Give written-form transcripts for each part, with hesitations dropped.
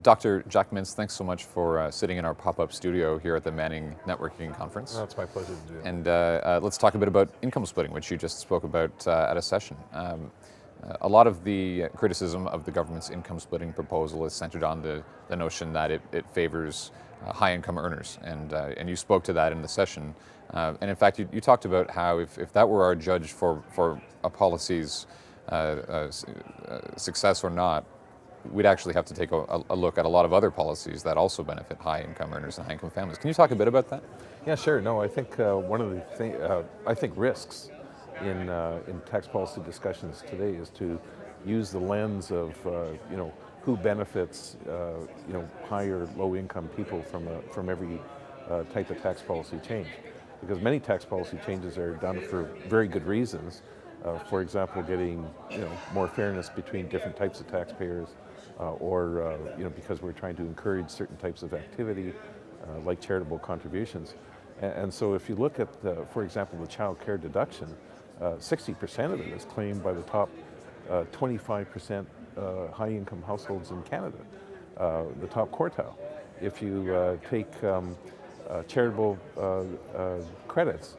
Dr. Jack Mintz, thanks so much for sitting in our pop-up studio here at the Manning Networking Conference. No, it's my pleasure to do it. And let's talk a bit about income splitting, which you just spoke about at a session. A lot of the criticism of the government's income splitting proposal is centered on the notion that it favors high-income earners, and you spoke to that in the session. And in fact, you talked about how if that were our judge for a policy's success or not, we'd actually have to take a look at a lot of other policies that also benefit high-income earners and high-income families. Can you talk a bit about that? Yeah, sure. No, I think one of the risks in tax policy discussions today is to use the lens of who benefits higher low-income people from every type of tax policy change, because many tax policy changes are done for very good reasons. For example, getting more fairness between different types of taxpayers, or because we're trying to encourage certain types of activity, like charitable contributions. And so, if you look at, for example, the child care deduction, 60% of it is claimed by the top 25% high-income households in Canada, the top quartile. If you take charitable credits,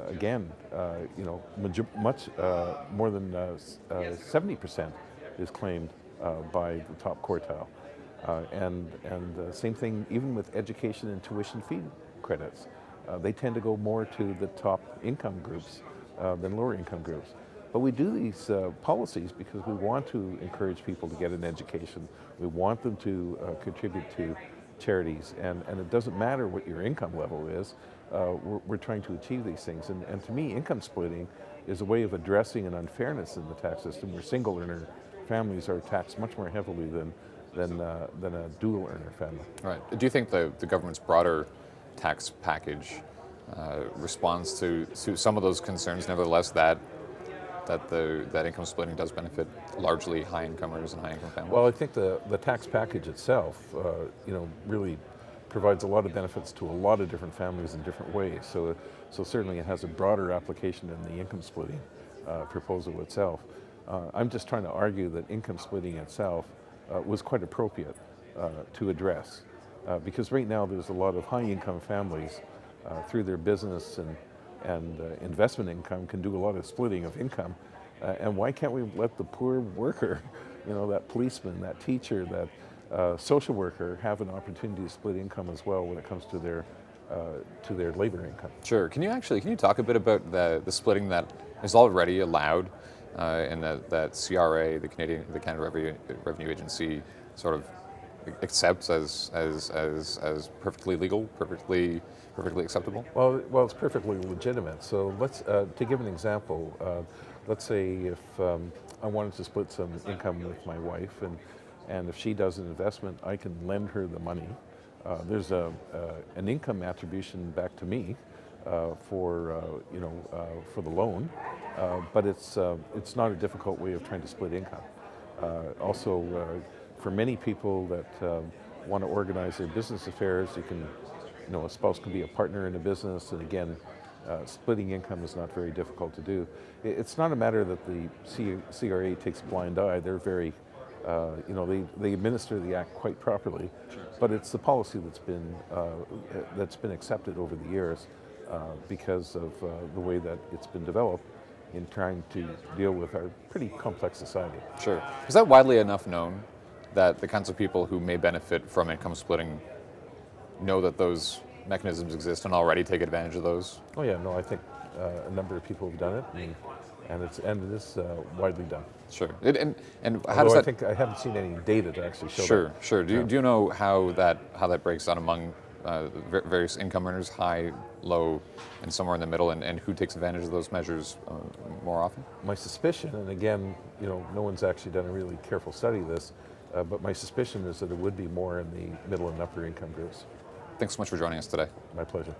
again, much more than 70% is claimed by the top quartile, and same thing even with education and tuition fee credits. They tend to go more to the top income groups than lower income groups. But we do these policies because we want to encourage people to get an education. We want them to contribute to charities, and it doesn't matter what your income level is. We're trying to achieve these things, and to me, income splitting is a way of addressing an unfairness in the tax system where single earner families are taxed much more heavily than a dual earner family. Right. Do you think the government's broader tax package responds to some of those concerns, nevertheless, that income splitting does benefit largely high-income earners and high-income families? Well, I think the tax package itself, really provides a lot of benefits to a lot of different families in different ways. So certainly it has a broader application than the income splitting proposal itself. I'm just trying to argue that income splitting itself was quite appropriate to address, because right now there's a lot of high-income families through their business and investment income can do a lot of splitting of income, and why can't we let the poor worker, that policeman, that teacher, that social worker have an opportunity to split income as well when it comes to their labor income? Sure. Can you talk a bit about the splitting that is already allowed and that CRA, the Canada Revenue Agency, sort of accepts as perfectly legal, perfectly acceptable? Well, it's perfectly legitimate. So let's, to give an example, let's say if I wanted to split some income with my wife, and if she does an investment, I can lend her the money. There's an income attribution back to me for the loan, but it's not a difficult way of trying to split income. Also, for many people that want to organize their business affairs, you can, a spouse can be a partner in a business, and again, splitting income is not very difficult to do. It's not a matter that the CRA takes a blind eye. They're very, they administer the act quite properly, but it's the policy that's been accepted over the years because of the way that it's been developed in trying to deal with our pretty complex society. Sure. Is that widely enough known that the kinds of people who may benefit from income splitting know that those mechanisms exist and already take advantage of those? Oh yeah, no, I think a number of people have done it, and it is widely done. Sure. And how does that? I think I haven't seen any data to actually show Sure, that. sure. Do you know how that breaks down among various income earners, high, low, and somewhere in the middle, and who takes advantage of those measures more often? My suspicion, and again, no one's actually done a really careful study of this, but my suspicion is that it would be more in the middle and upper income groups. Thanks so much for joining us today. My pleasure.